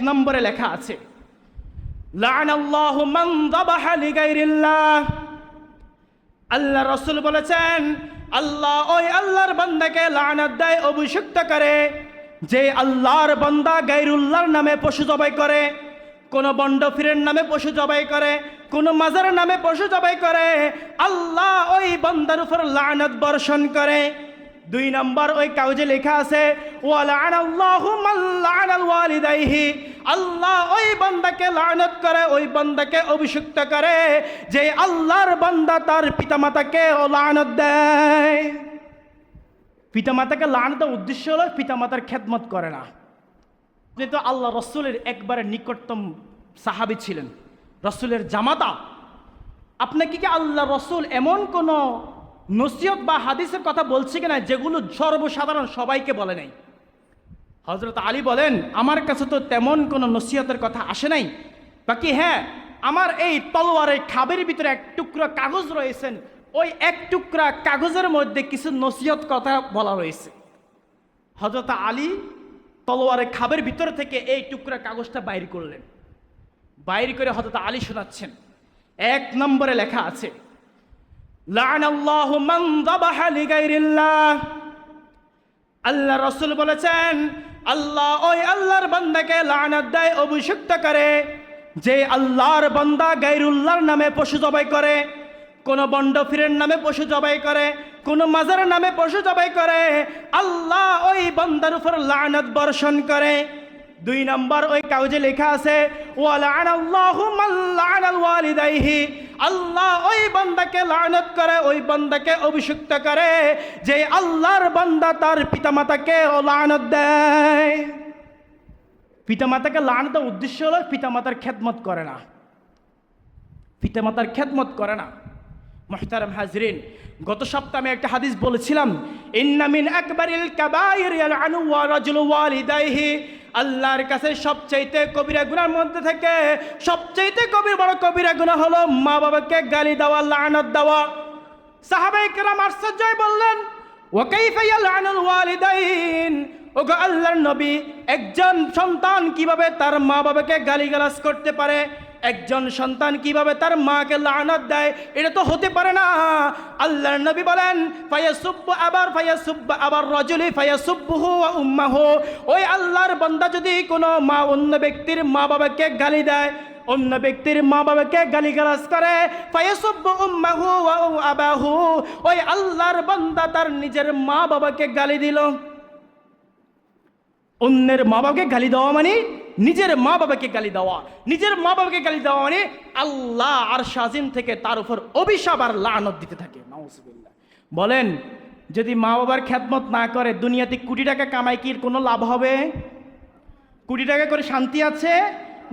নম্বরে লেখা আছে, লাআনাল্লাহু মান যাবাহা লিগাইরিল্লাহ। আল্লাহ রাসূল বলেছেন, আল্লাহ ওই আল্লাহর বান্দাকে লানাত দেয়, অভিষিক্ত করে, যে আল্লাহর বান্দা গায়রুল্লাহর নামে পশু জবাই করে, কোন বন্ড ফিরের নামে পশু জবাই করে, কোন মাজারের নামে পশু জবাই করে, আল্লাহ ওই বান্দার উপর লানাত বর্ষণ করে। 2 নম্বর ওই কাগজে লেখা আছে, ওয়া লাআনাল্লাহু মান লাআনাল ওয়ালিদাইহি। আল্লাহ ওই বান্দাকে লানত করে, ওই বান্দাকে অভিষিক্ত করে, যে আল্লাহর বান্দা তার পিতামাতাকে লানত দেয়। পিতামাতাকে লানতের উদ্দেশ্য হলো পিতামাতার খেদমত করে না। আপনি তো আল্লাহ রসুলের একবারে নিকটতম সাহাবী ছিলেন, রসুলের জামাতা। আপনাকে কি আল্লাহ রসুল এমন কোন নসিহত বা হাদিসের কথা বলছে কিনা যেগুলো সর্বসাধারণ সবাইকে বলে নাই? হযরত আলী বলেন, আমার কাছে তো তেমন কোনো নসিহতের কথা আসে নাই, বাকি হ্যাঁ, আমার এই তলোয়ারের খাবের ভিতরে এক টুকরা কাগজ রয়েছেন, ওই এক টুকরা কাগজের মধ্যে কিছু নসিহত কথা বলা রয়েছে। হযরত আলী তলোয়ারের খাবের ভিতর থেকে এই টুকরা কাগজটা বাইর করলেন, বাইর করে হযরত আলী শোনাচ্ছেন। 1 নম্বরে লেখা আছে, লাআনাল্লাহু মান যাবাহা লিগাইরিল্লাহ। আল্লাহ রাসূল বলেছেন, আল্লাহ ওই আল্লাহর বান্দাকে লানাত দেয়, অভিষিক্ত করে, যে আল্লাহর বান্দা গায়রুল্লাহর নামে পশু জবাই করে, কোন বন্ড ফিরের নামে পশু জবাই করে, কোন মাজারের নামে পশু জবাই করে, আল্লাহ ওই বান্দার উপর লানাত বর্ষণ করে। 2 নম্বর ওই কাগজে লেখা আছে, ওয়া লাআনাল্লাহু মান লাআনাল ওয়ালিদাইহি। আল্লাহ ওই বান্দাকে লানত করে, ওই বান্দাকে অভিষিক্ত করে, যে আল্লাহর বান্দা তার পিতামাতাকে লানত দেয়। পিতামাতাকে লানতের উদ্দেশ্য হলো পিতামাতার খেদমত করে না, পিতামাতার খেদমত করে না। মুহতারাম হাজরিন, গত সপ্তাহে আমি একটা হাদিস বলেছিলাম, ইন্না মিন আকবারিল কাবাইর ইয়ালআনু ওয়া রাজুলু ওয়ালিদাইহি। আল্লাহর কাছে সবচাইতে কবিরা গুনার মধ্যে থেকে সবচাইতে বড় কবিরা গুনাহ হলো মা বাবাকে গালি দেওয়া, লানত দেওয়া। সাহাবায়ে কেরাম আশ্চর্য বললেন, ওয়া কাইফা ইয়ালআনুল ওয়ালিদাইন। ওগো আল্লাহর নবী, একজন সন্তান কিভাবে তার মা বাবাকে গালিগালাজ করতে পারে? একজন সন্তান কিভাবে তার মাকে লানত দেয়? এটা তো হতে পারে না। আল্লাহর নবী বলেন, ফায়াসুব্বু আবার রাজুলি ফায়াসুব্বুহু ওয়া উম্মাহু। ওই আল্লাহর বান্দা যদি কোনো মা অন্য ব্যক্তির মা বাবাকে গালি দেয়, অন্য ব্যক্তির মা বাবাকে গালিগালাজ করে, ফায়াসুব্বু উম্মাহু ওয়া আবাহু, ওই আল্লাহর বান্দা তার নিজের মা বাবাকে গালি দিল। অন্যের মা বাবাকে গালি দেওয়া মানে নিজের মা বাবাকে গালি দেওয়া, নিজের মা বাবাকে গালি দেওয়া মানে আল্লাহ আরশ আজিম থেকে তার উপর অভিশাপ আর লানত দিতে থাকে। নাউজুবিল্লাহ। বলেন, যদি মা বাবার খেদমত না করে দুনিয়াতে কোটি টাকা কামাই কি কোনো লাভ হবে? কোটি টাকা করে শান্তি আছে?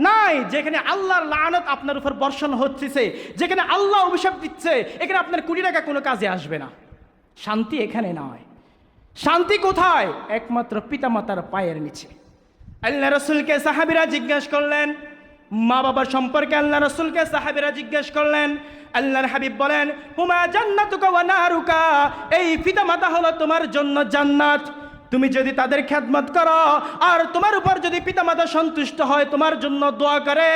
নাই। যেখানে আল্লাহর লানত আপনার উপর বর্ষণ হচ্ছে, যেখানে আল্লাহ অভিশাপ দিচ্ছে, এখানে আপনার কোটি টাকা কোনো কাজে আসবে না। শান্তি এখানে নয়। শান্তি কোথায়? একমাত্র পিতামাতার পায়ের নিচে। আল্লাহ রাসূলকে সাহাবীরা জিজ্ঞাসা করলেন, মা বাবার সম্পর্কে আল্লাহ রাসূলকে সাহাবীরা জিজ্ঞাসা করলেন। আল্লাহর হাবিব বলেন, হুমা জান্নাতুকা ওয়া নারুকা। এই পিতামাতা হলো তোমার জন্য জান্নাত। তুমি যদি তাদের খেদমত করো আর তোমার উপর যদি পিতামাতা সন্তুষ্ট হয়, তোমার জন্য দোয়া করে,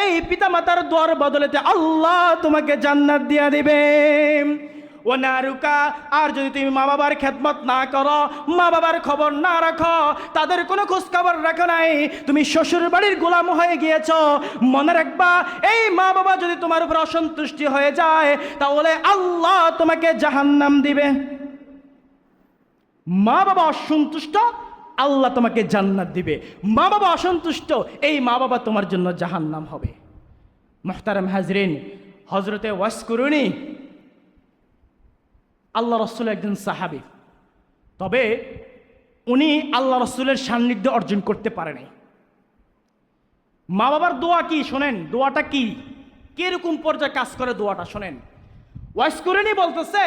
এই পিতামাতার দোয়ার বদলেতে আল্লাহ তোমাকে জান্নাত দিয়ে দিবে। ও নারুকা, আর যদি তুমি মা বাবার খেদমত না করো, মা বাবার খবর না রাখো, তাদের কোনো খোঁজ খবর রাখো নাই, তুমি শ্বশুর বাড়ির গোলাম হয়ে গিয়েছ, মনে রাখবা, এই মা বাবা যদি তোমার উপর অসন্তুষ্টি হয়ে যায়, তাহলে আল্লাহ তোমাকে জাহান্নাম দিবে। মা বাবা অসন্তুষ্ট, আল্লাহ তোমাকে জান্নাত দিবে। মা বাবা অসন্তুষ্ট, এই মা বাবা তোমার জন্য জাহান্নাম হবে। মুহতারাম হাজরিন, হযরতে ওয়াসকুরুনি আল্লাহ রসুল একজন সাহাবী, তবে উনি আল্লাহ রসুলের সান্নিধ্য অর্জন করতে পারে নাই। মা বাবার দোয়া কি শোনেন, দোয়াটা কি, কিরকম পর্যায়ে কাজ করে দোয়াটা শোনেন। ওয়াসকুরুনি বলতেছে,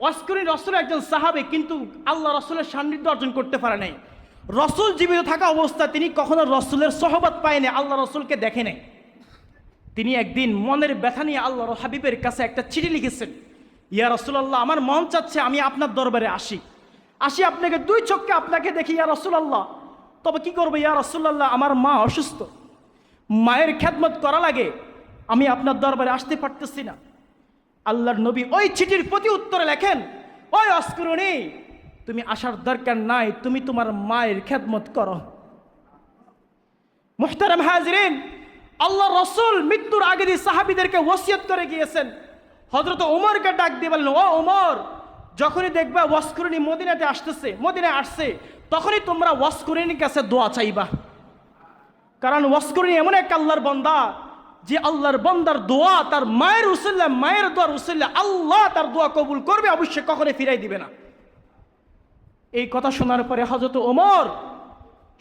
ওয়াসকুরুনি রসুল একজন সাহাবী, কিন্তু আল্লাহ রসুলের সান্নিধ্য অর্জন করতে পারে নাই। রসুল জীবিত থাকা অবস্থায় তিনি কখনো রসুলের সহবত পায়নি, আল্লাহ রসুলকে দেখে নাই। তিনি একদিন মনের ব্যথা নিয়ে আল্লাহর হাবিবের কাছে একটা চিঠি লিখেছেন, ইয়া রাসূলুল্লাহ, আমার মন চাচ্ছে আমি আপনার দরবারে আসি, আপনাকে 2 চোখে আপনাকে দেখি ইয়া রাসূলুল্লাহ। তবে কি করবো ইয়া রাসূলুল্লাহ, আমার মা অসুস্থ, মায়ের খেদমত করা লাগে, আমি আপনার দরবারে আসতে পারতেছি না। আল্লাহর নবী ওই চিঠির প্রতি উত্তরে লেখেন, ওই অস্করণী, তুমি আসার দরকার নাই, তুমি তোমার মায়ের খেদমত করো। মুহতারাম হাজিরিন, আল্লাহ রসুল মৃত্যুর আগে দিয়ে সাহাবীদেরকে ওসিয়ত করে গিয়েছেন। হযরত ওমরকে ডাক দিয়ে বললেন, ও ওমর, যখনই দেখবা ওয়াসকুরনি মদিনাতে আসতেছে, মদিনায় আসছে, তখনই তোমরা ওয়াসকুরনির কাছে দোয়া চাইবা। কারণ ওয়াসকুরনি এমন এক আল্লাহর বান্দা, যে আল্লাহর বান্দার দোয়া তার মায়ের উসিলা, মায়ের দোয়ার উসিলা আল্লাহ তার দোয়া কবুল করবে, অবশ্যই কখনো ফিরাই দিবে না। এই কথা শোনার পরে হযরত ওমর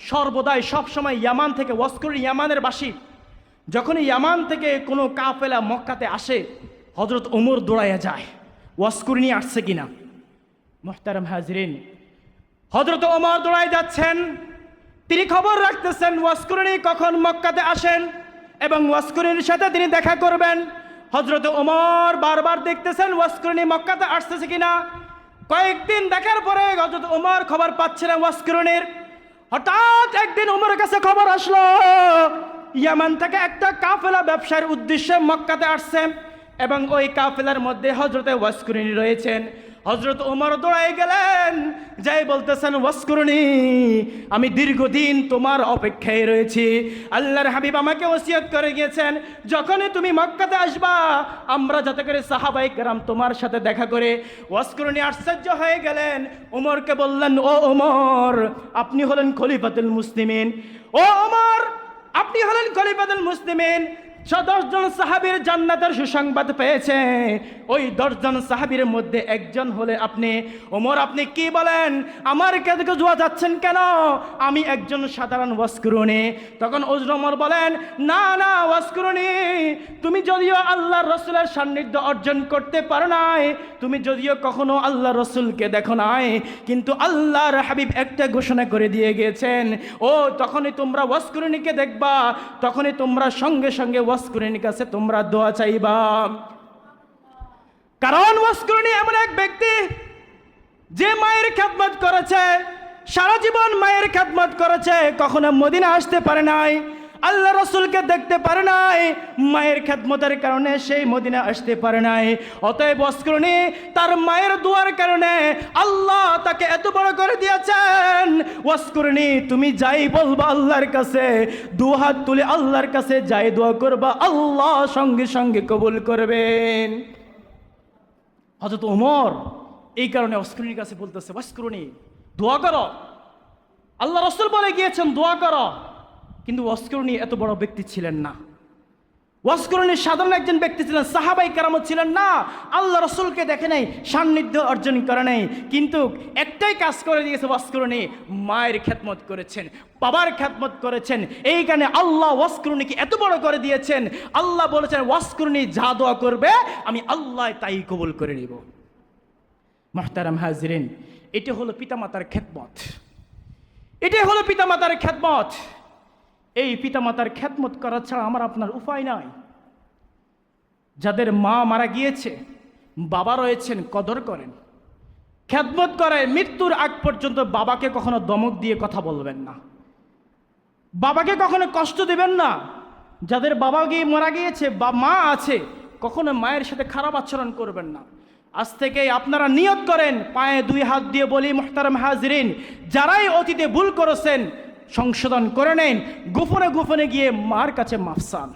সর্বদাই সবসময় ইয়ামান থেকে, ওয়াসকুরনি ইয়ামানের বাসী, যখনই ইয়ামান থেকে কোনো কাফেলা মক্কাতে আসে, হযরত ওমর দৌড়াইয়া যায় ওয়াসকুরনি আসছে কিনা। মুহতারাম হাজিরিন, হযরত ওমর দৌড়াই যাচ্ছেন, তিনি খবর রাখতেছেন ওয়াসকুরনি কখন মক্কাতে আসেন এবং ওয়াসকুরনির সাথে তিনি দেখা করবেন। হযরত ওমর বারবার দেখতেছেন ওয়াসকুরনি মক্কাতে আসতেছে কিনা। কয়েকদিন দেখার পরে হযরত ওমর খবর পাচ্ছিলেন ওয়াসকুরনির। হঠাৎ একদিন ওমরের কাছে খবর আসলো, ইয়ামান থেকে একটা কাফেলা ব্যবসার উদ্দেশ্যে মক্কাতে আসছে এবং ওই কাফেলার মধ্যে হযরতে ওয়াসকুরনি রয়েছেন। হযরত ওমর দৌড়াই গেলেন, যাই বলতেছেন, ওয়াসকুরনি, আমি দীর্ঘদিন তোমার অপেক্ষায় রয়েছি। আল্লাহর হাবিব আমাকে ওসিয়ত করে গিয়েছেন, যখনই তুমি মক্কাতে আসবা আমরা যাতে করে সাহাবায়ে কেরাম তোমার সাথে দেখা করে। ওয়াসকুরনি আশ্চর্য হয়ে গেলেন, ওমরকে বললেন, ও ওমর, আপনি হলেন খলিফাতুল মুসলিমিন। ও ওমর, আপনি হলেন খলিফাতুল মুসলিমিন। 10 জন সাহাবীর জান্নাতের সুসংবাদ পেয়েছে, ওই 10 জন সাহাবীর মধ্যে একজন হলে আপনি। ওমর, আপনি কি বলেন? আমার কাছে জোয়া যাচ্ছেন কেন? আমি একজন সাধারণ ওয়াসকুরনি। তখন ওমর বলেন, না না ওয়াসকুরনি, তুমি যদিও আল্লাহর রাসূলের সান্নিধ্য অর্জন করতে পারো নাই, তুমি যদিও কখনো আল্লাহ রাসূলকে দেখো নাই, কিন্তু আল্লাহর হাবিব একটা ঘোষণা করে দিয়ে গিয়েছেন, ও তখনই তোমরা ওয়াসকুরনিকে দেখবা, তখনই তোমরা সঙ্গে সঙ্গে ওয়াসকুরনির কাছে তোমরা দোয়া চাইবা। কারণ ওয়াসকুরনি এমন এক ব্যক্তি যে মায়ের খেদমত করেছে, সারা জীবন মায়ের খেদমত করেছে, কখনো মদিনা আসতে পারে নাই, আল্লাহ রাসূলকে দেখতে পারে নাই, মায়ের খেদমতের কারণে সেই মদিনা আসতে পারে নাই। অতএব ওয়াসকুরনি তার মায়ের দোয়ার কারণে আল্লাহ তাকে এত বড় করে দিয়েছেন। ওয়াসকুরনি, তুমি যাই বলবা আল্লাহর কাছে, দু হাত তুলে আল্লাহর কাছে যাই দোয়া করবা, আল্লাহ সঙ্গে সঙ্গে কবুল করবেন। হযরত ওমর এই কারণে ওয়াসকুরনির কাছে বলতেছে, ওয়াসকুরনি দোয়া করো, আল্লাহ রাসূল বলে গিয়েছেন দোয়া করো। কিন্তু ওয়াসকুরনি এত বড় ব্যক্তি ছিলেন না। ওয়াসকুরনি সাধারণ একজন ব্যক্তি ছিলেন, সাহাবায়ে কেরাম ছিলেন না, আল্লাহ রাসূলকে দেখে নাই, সান্নিধ্য অর্জন করে নাই, কিন্তু একটাই কাজ করে দিয়েছে ওয়াসকুরনি, মায়ের খেদমত করেছেন, বাবার খেদমত করেছেন। এই কারণে আল্লাহ ওয়াসকুরনিকে এত বড় করে দিয়েছেন। আল্লাহ বলেছেন, ওয়াসকুরনি যা দোয়া করবে আমি আল্লাহ তাই কবুল করে নিব। মুহতারাম হাজিরিন, এটা হলো পিতামাতার খেদমত, এটাই হলো পিতামাতার খেদমত। এই পিতামাতার খেদমত করা ছাড়া আমার আপনার উপায় নাই। যাদের মা মারা গিয়েছে, বাবা রয়েছেন, কদর করেন, খেদমত করেন। মৃত্যুর আগ পর্যন্ত বাবাকে কখনো ধমক দিয়ে কথা বলবেন না, বাবাকে কখনো কষ্ট দিবেন না। যাদের বাবা গিয়ে মারা গিয়েছে বা মা আছে, কখনো মায়ের সাথে খারাপ আচরণ করবেন না। আজ থেকে আপনারা নিয়ত করেন, পায়ে 2 হাত দিয়ে বলি মুহতারাম হাজিরিন, যারাই অতীতে ভুল করেছেন সংশোধন করে নেন, গোপনে গোপনে গিয়ে মার কাছে মাফ চান।